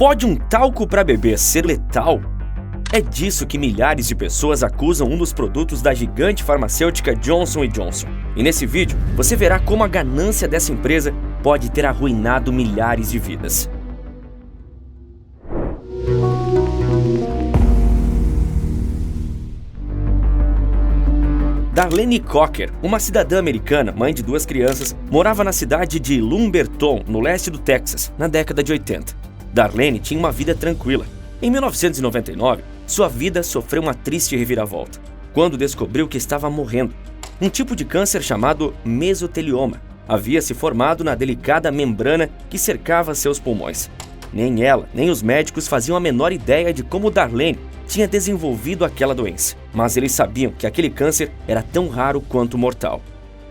Pode um talco para bebê ser letal? É disso que milhares de pessoas acusam um dos produtos da gigante farmacêutica Johnson & Johnson. E nesse vídeo, você verá como a ganância dessa empresa pode ter arruinado milhares de vidas. Darlene Cocker, uma cidadã americana, mãe de 2 crianças, morava na cidade de Lumberton, no leste do Texas, na década de 80. Darlene tinha uma vida tranquila. Em 1999, sua vida sofreu uma triste reviravolta, quando descobriu que estava morrendo. Um tipo de câncer chamado mesotelioma havia se formado na delicada membrana que cercava seus pulmões. Nem ela, nem os médicos faziam a menor ideia de como Darlene tinha desenvolvido aquela doença, mas eles sabiam que aquele câncer era tão raro quanto mortal.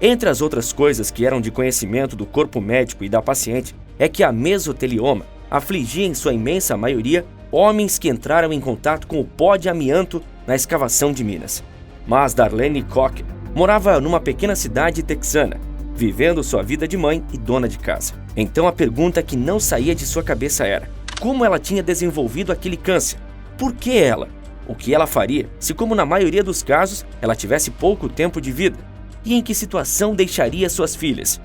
Entre as outras coisas que eram de conhecimento do corpo médico e da paciente, é que a mesotelioma afligia em sua imensa maioria homens que entraram em contato com o pó de amianto na escavação de minas. Mas Darlene Cocker morava numa pequena cidade texana, vivendo sua vida de mãe e dona de casa. Então a pergunta que não saía de sua cabeça era: como ela tinha desenvolvido aquele câncer? Por que ela? O que ela faria se, como na maioria dos casos, ela tivesse pouco tempo de vida? E em que situação deixaria suas filhas?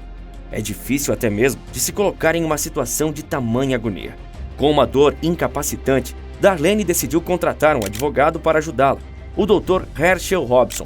É difícil até mesmo de se colocar em uma situação de tamanha agonia. Com uma dor incapacitante, Darlene decidiu contratar um advogado para ajudá-la, o Dr. Herschel Robson.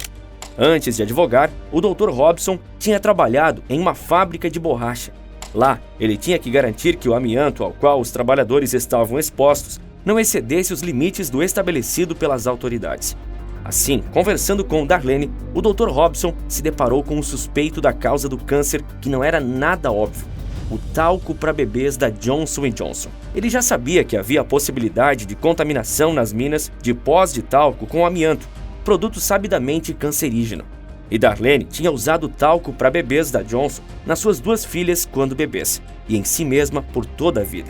Antes de advogar, o Dr. Robson tinha trabalhado em uma fábrica de borracha. Lá, ele tinha que garantir que o amianto ao qual os trabalhadores estavam expostos não excedesse os limites do estabelecido pelas autoridades. Assim, conversando com Darlene, o Dr. Robson se deparou com um suspeito da causa do câncer que não era nada óbvio: o talco para bebês da Johnson & Johnson. Ele já sabia que havia a possibilidade de contaminação nas minas de pós de talco com amianto, produto sabidamente cancerígeno. E Darlene tinha usado o talco para bebês da Johnson nas suas 2 filhas quando bebês, e em si mesma por toda a vida.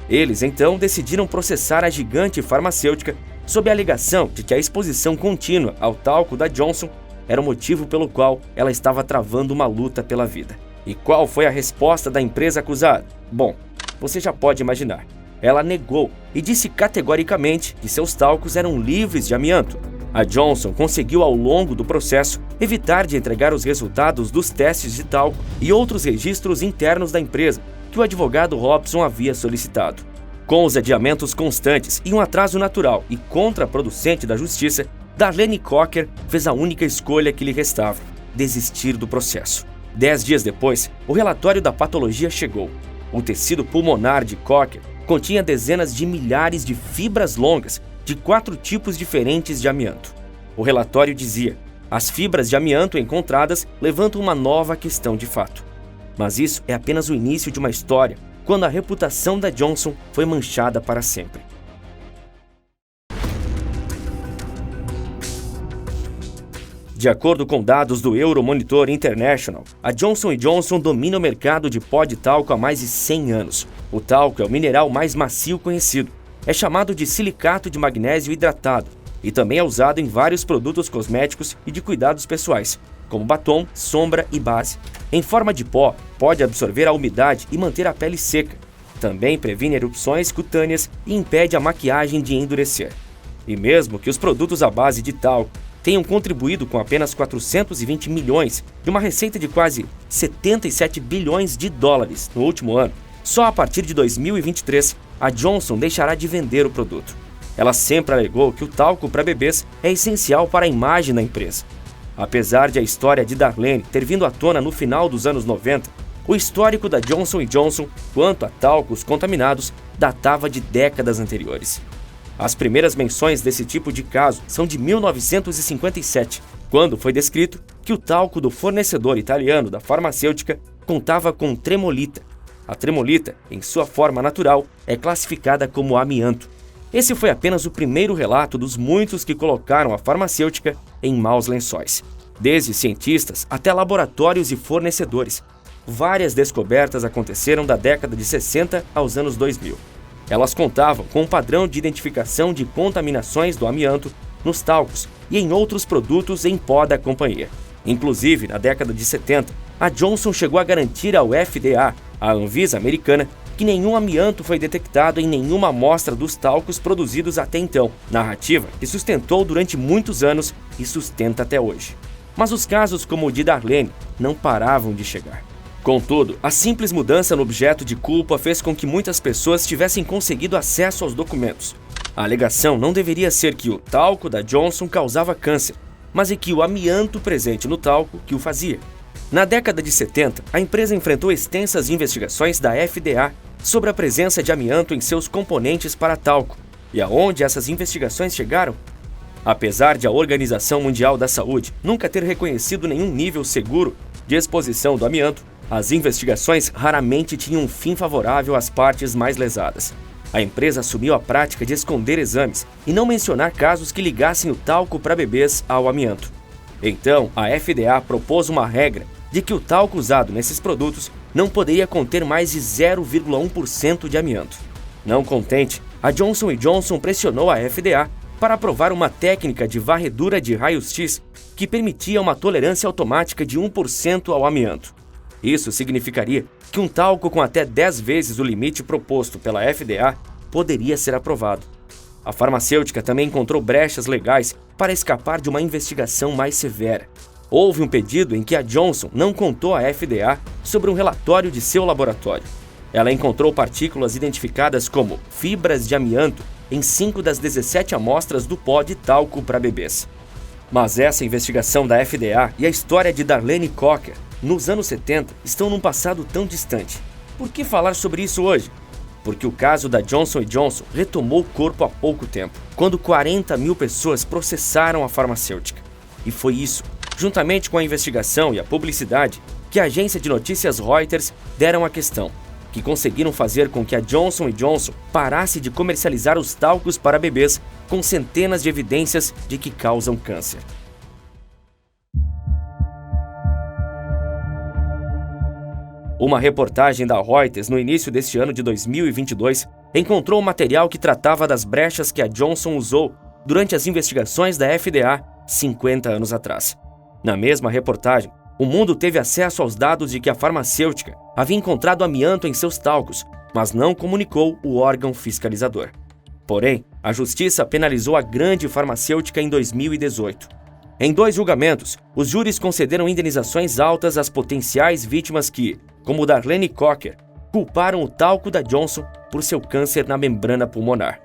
Eles então decidiram processar a gigante farmacêutica sob a alegação de que a exposição contínua ao talco da Johnson era o motivo pelo qual ela estava travando uma luta pela vida. E qual foi a resposta da empresa acusada? Bom, você já pode imaginar. Ela negou e disse categoricamente que seus talcos eram livres de amianto. A Johnson conseguiu, ao longo do processo, evitar de entregar os resultados dos testes de talco e outros registros internos da empresa que o advogado Robson havia solicitado. Com os adiamentos constantes e um atraso natural e contraproducente da justiça, Darlene Cocker fez a única escolha que lhe restava: desistir do processo. 10 dias depois, o relatório da patologia chegou. O tecido pulmonar de Cocker continha dezenas de milhares de fibras longas de 4 tipos diferentes de amianto. O relatório dizia: as fibras de amianto encontradas levantam uma nova questão de fato. Mas isso é apenas o início de uma história, quando a reputação da Johnson foi manchada para sempre. De acordo com dados do Euromonitor International, a Johnson & Johnson domina o mercado de pó de talco há mais de 100 anos. O talco é o mineral mais macio conhecido. É chamado de silicato de magnésio hidratado e também é usado em vários produtos cosméticos e de cuidados pessoais, como batom, sombra e base. Em forma de pó, pode absorver a umidade e manter a pele seca. Também previne erupções cutâneas e impede a maquiagem de endurecer. E mesmo que os produtos à base de talco tenham contribuído com apenas 420 milhões de uma receita de quase 77 bilhões de dólares no último ano, só a partir de 2023 a Johnson deixará de vender o produto. Ela sempre alegou que o talco para bebês é essencial para a imagem da empresa. Apesar de a história de Darlene ter vindo à tona no final dos anos 90, o histórico da Johnson & Johnson quanto a talcos contaminados datava de décadas anteriores. As primeiras menções desse tipo de caso são de 1957, quando foi descrito que o talco do fornecedor italiano da farmacêutica contava com tremolita. A tremolita, em sua forma natural, é classificada como amianto. Esse foi apenas o primeiro relato dos muitos que colocaram a farmacêutica em maus lençóis. Desde cientistas até laboratórios e fornecedores, várias descobertas aconteceram da década de 60 aos anos 2000. Elas contavam com um padrão de identificação de contaminações do amianto nos talcos e em outros produtos em pó da companhia. Inclusive, na década de 70, a Johnson chegou a garantir ao FDA, a Anvisa americana, que nenhum amianto foi detectado em nenhuma amostra dos talcos produzidos até então, narrativa que sustentou durante muitos anos e sustenta até hoje. Mas os casos como o de Darlene não paravam de chegar. Contudo, a simples mudança no objeto de culpa fez com que muitas pessoas tivessem conseguido acesso aos documentos. A alegação não deveria ser que o talco da Johnson causava câncer, mas é que o amianto presente no talco que o fazia. Na década de 70, a empresa enfrentou extensas investigações da FDA sobre a presença de amianto em seus componentes para talco. E aonde essas investigações chegaram? Apesar de a Organização Mundial da Saúde nunca ter reconhecido nenhum nível seguro de exposição do amianto, as investigações raramente tinham um fim favorável às partes mais lesadas. A empresa assumiu a prática de esconder exames e não mencionar casos que ligassem o talco para bebês ao amianto. Então, a FDA propôs uma regra de que o talco usado nesses produtos não poderia conter mais de 0,1% de amianto. Não contente, a Johnson & Johnson pressionou a FDA para aprovar uma técnica de varredura de raios-x que permitia uma tolerância automática de 1% ao amianto. Isso significaria que um talco com até 10 vezes o limite proposto pela FDA poderia ser aprovado. A farmacêutica também encontrou brechas legais para escapar de uma investigação mais severa. Houve um pedido em que a Johnson não contou à FDA sobre um relatório de seu laboratório. Ela encontrou partículas identificadas como fibras de amianto em 5 das 17 amostras do pó de talco para bebês. Mas essa investigação da FDA e a história de Darlene Cocker, nos anos 70, estão num passado tão distante. Por que falar sobre isso hoje? Porque o caso da Johnson & Johnson retomou o corpo há pouco tempo, quando 40 mil pessoas processaram a farmacêutica. E foi isso, juntamente com a investigação e a publicidade, que a agência de notícias Reuters deram à questão, que conseguiram fazer com que a Johnson & Johnson parasse de comercializar os talcos para bebês com centenas de evidências de que causam câncer. Uma reportagem da Reuters no início deste ano de 2022 encontrou um material que tratava das brechas que a Johnson usou durante as investigações da FDA 50 anos atrás. Na mesma reportagem, o mundo teve acesso aos dados de que a farmacêutica havia encontrado amianto em seus talcos, mas não comunicou o órgão fiscalizador. Porém, a justiça penalizou a grande farmacêutica em 2018. Em 2 julgamentos, os júris concederam indenizações altas às potenciais vítimas que, como Darlene Cocker, culparam o talco da Johnson por seu câncer na membrana pulmonar.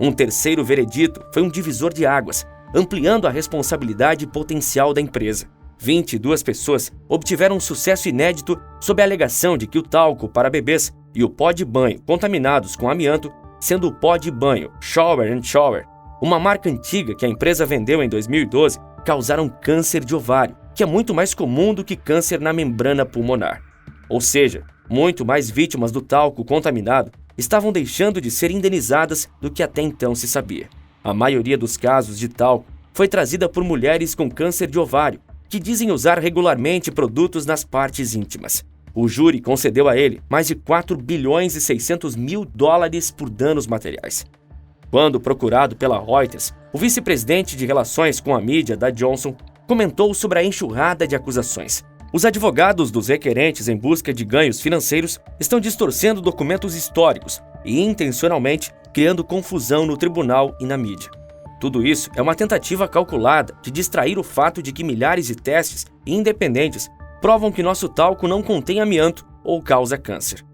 Um terceiro veredito foi um divisor de águas, ampliando a responsabilidade potencial da empresa. 22 pessoas obtiveram um sucesso inédito sob a alegação de que o talco para bebês e o pó de banho contaminados com amianto, sendo o pó de banho Shower & Shower, uma marca antiga que a empresa vendeu em 2012, causaram câncer de ovário, que é muito mais comum do que câncer na membrana pulmonar. Ou seja, muito mais vítimas do talco contaminado estavam deixando de ser indenizadas do que até então se sabia. A maioria dos casos de talco foi trazida por mulheres com câncer de ovário, que dizem usar regularmente produtos nas partes íntimas. O júri concedeu a ele mais de 4 bilhões e 600 mil dólares por danos materiais. Quando procurado pela Reuters, o vice-presidente de relações com a mídia da Johnson comentou sobre a enxurrada de acusações. Os advogados dos requerentes em busca de ganhos financeiros estão distorcendo documentos históricos e intencionalmente criando confusão no tribunal e na mídia. Tudo isso é uma tentativa calculada de distrair o fato de que milhares de testes independentes provam que nosso talco não contém amianto ou causa câncer.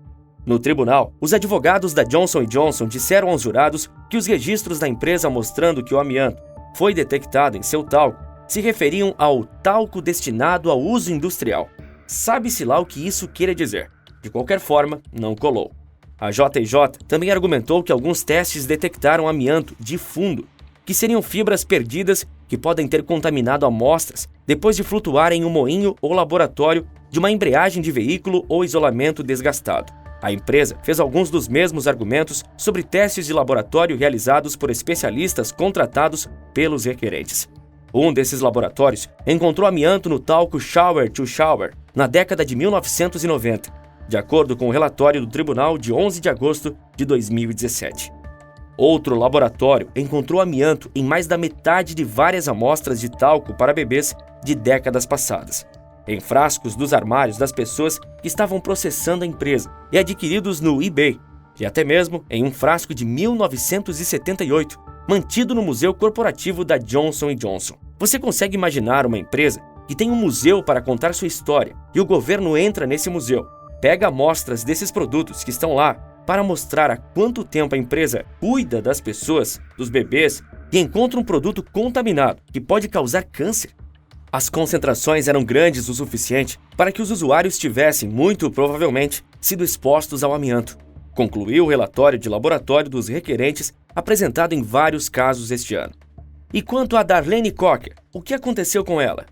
No tribunal, os advogados da Johnson & Johnson disseram aos jurados que os registros da empresa mostrando que o amianto foi detectado em seu talco se referiam ao talco destinado ao uso industrial. Sabe-se lá o que isso queira dizer. De qualquer forma, não colou. A JJ também argumentou que alguns testes detectaram amianto de fundo, que seriam fibras perdidas que podem ter contaminado amostras depois de flutuar em um moinho ou laboratório de uma embreagem de veículo ou isolamento desgastado. A empresa fez alguns dos mesmos argumentos sobre testes de laboratório realizados por especialistas contratados pelos requerentes. Um desses laboratórios encontrou amianto no talco Shower to Shower na década de 1990, de acordo com o relatório do tribunal de 11 de agosto de 2017. Outro laboratório encontrou amianto em mais da metade de várias amostras de talco para bebês de décadas passadas. em frascos dos armários das pessoas que estavam processando a empresa e adquiridos no eBay, e até mesmo em um frasco de 1978, mantido no Museu Corporativo da Johnson & Johnson. Você consegue imaginar uma empresa que tem um museu para contar sua história e o governo entra nesse museu, pega amostras desses produtos que estão lá para mostrar há quanto tempo a empresa cuida das pessoas, dos bebês, e encontra um produto contaminado que pode causar câncer? As concentrações eram grandes o suficiente para que os usuários tivessem, muito provavelmente, sido expostos ao amianto, concluiu o relatório de laboratório dos requerentes apresentado em vários casos este ano. E quanto a Darlene Cocker, o que aconteceu com ela?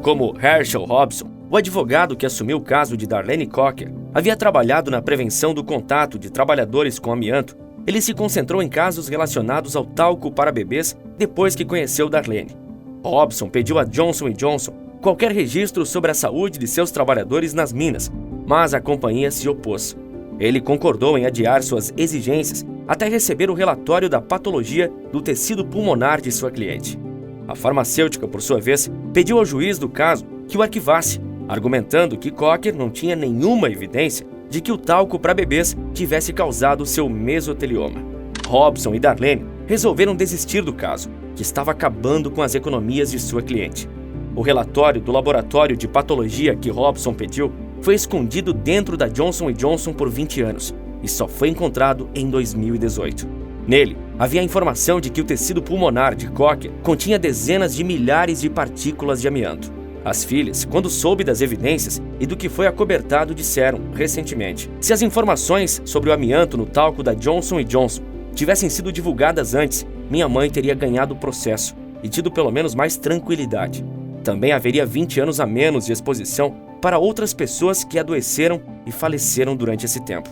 Como Herschel Robson, o advogado que assumiu o caso de Darlene Cocker, havia trabalhado na prevenção do contato de trabalhadores com amianto, ele se concentrou em casos relacionados ao talco para bebês depois que conheceu Darlene. Robson pediu a Johnson & Johnson qualquer registro sobre a saúde de seus trabalhadores nas minas, mas a companhia se opôs. Ele concordou em adiar suas exigências até receber o relatório da patologia do tecido pulmonar de sua cliente. A farmacêutica, por sua vez, pediu ao juiz do caso que o arquivasse, argumentando que Cocker não tinha nenhuma evidência de que o talco para bebês tivesse causado seu mesotelioma. Robson e Darlene resolveram desistir do caso, que estava acabando com as economias de sua cliente. O relatório do laboratório de patologia que Robson pediu foi escondido dentro da Johnson & Johnson por 20 anos e só foi encontrado em 2018. Nele, havia a informação de que o tecido pulmonar de Cocker continha dezenas de milhares de partículas de amianto. As filhas, quando soube das evidências e do que foi acobertado, disseram, recentemente, se as informações sobre o amianto no talco da Johnson & Johnson tivessem sido divulgadas antes, minha mãe teria ganhado o processo e tido pelo menos mais tranquilidade. Também haveria 20 anos a menos de exposição para outras pessoas que adoeceram e faleceram durante esse tempo.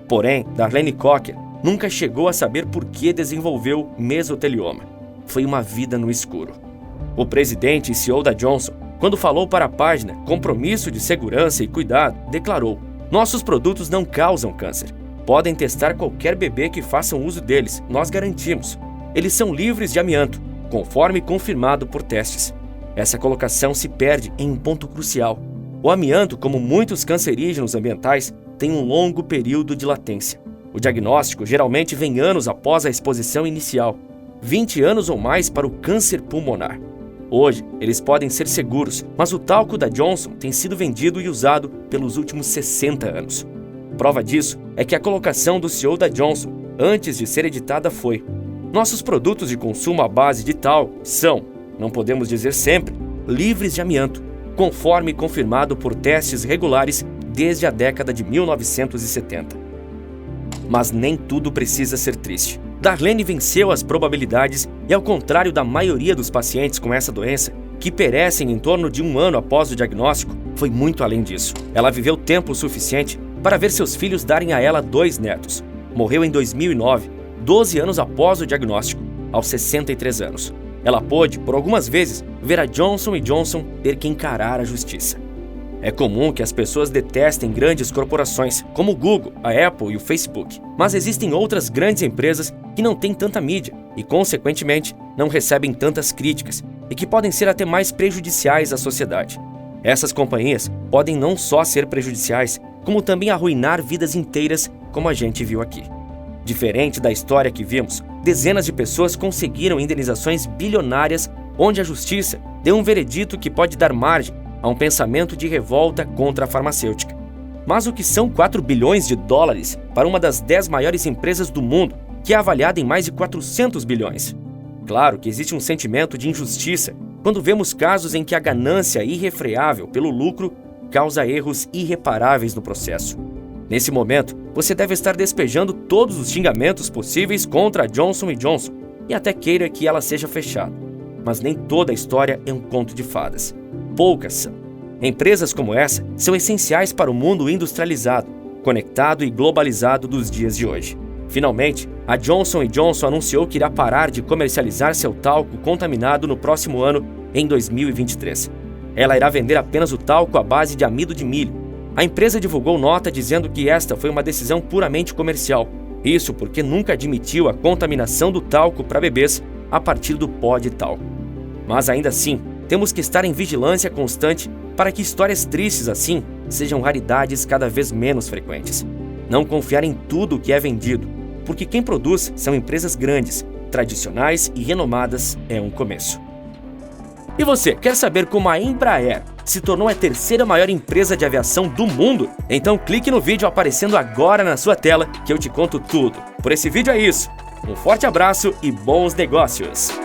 Porém, Darlene Cocker nunca chegou a saber por que desenvolveu mesotelioma. Foi uma vida no escuro. O presidente e CEO da Johnson, quando falou para a página Compromisso de Segurança e Cuidado, declarou: "Nossos produtos não causam câncer. Podem testar qualquer bebê que façam uso deles, nós garantimos. Eles são livres de amianto, conforme confirmado por testes." Essa colocação se perde em um ponto crucial. O amianto, como muitos cancerígenos ambientais, tem um longo período de latência. O diagnóstico geralmente vem anos após a exposição inicial, 20 anos ou mais para o câncer pulmonar. Hoje, eles podem ser seguros, mas o talco da Johnson tem sido vendido e usado pelos últimos 60 anos. Prova disso é que a colocação do CEO da Johnson, antes de ser editada, foi: "Nossos produtos de consumo à base de talco são, não podemos dizer sempre, livres de amianto, conforme confirmado por testes regulares desde a década de 1970. Mas nem tudo precisa ser triste. Darlene venceu as probabilidades e, ao contrário da maioria dos pacientes com essa doença, que perecem em torno de 1 ano após o diagnóstico, foi muito além disso. Ela viveu tempo suficiente para ver seus filhos darem a ela 2 netos. Morreu em 2009, 12 anos após o diagnóstico, aos 63 anos. Ela pôde, por algumas vezes, ver a Johnson & Johnson ter que encarar a justiça. É comum que as pessoas detestem grandes corporações, como o Google, a Apple e o Facebook. Mas existem outras grandes empresas que não têm tanta mídia e, consequentemente, não recebem tantas críticas e que podem ser até mais prejudiciais à sociedade. Essas companhias podem não só ser prejudiciais, como também arruinar vidas inteiras, como a gente viu aqui. Diferente da história que vimos, dezenas de pessoas conseguiram indenizações bilionárias, onde a justiça deu um veredito que pode dar margem a um pensamento de revolta contra a farmacêutica. Mas o que são 4 bilhões de dólares para uma das 10 maiores empresas do mundo, que é avaliada em mais de 400 bilhões? Claro que existe um sentimento de injustiça quando vemos casos em que a ganância irrefreável pelo lucro causa erros irreparáveis no processo. Nesse momento, você deve estar despejando todos os xingamentos possíveis contra a Johnson & Johnson e até queira que ela seja fechada. Mas nem toda a história é um conto de fadas. Poucas são. Empresas como essa são essenciais para o mundo industrializado, conectado e globalizado dos dias de hoje. Finalmente, a Johnson & Johnson anunciou que irá parar de comercializar seu talco contaminado no próximo ano, em 2023. Ela irá vender apenas o talco à base de amido de milho. A empresa divulgou nota dizendo que esta foi uma decisão puramente comercial. Isso porque nunca admitiu a contaminação do talco para bebês a partir do pó de tal. Mas ainda assim, temos que estar em vigilância constante para que histórias tristes assim sejam raridades cada vez menos frequentes. Não confiar em tudo o que é vendido, porque quem produz são empresas grandes, tradicionais e renomadas é um começo. E você, quer saber como a Embraer se tornou a terceira maior empresa de aviação do mundo? Então clique no vídeo aparecendo agora na sua tela que eu te conto tudo. Por esse vídeo é isso. Um forte abraço e bons negócios!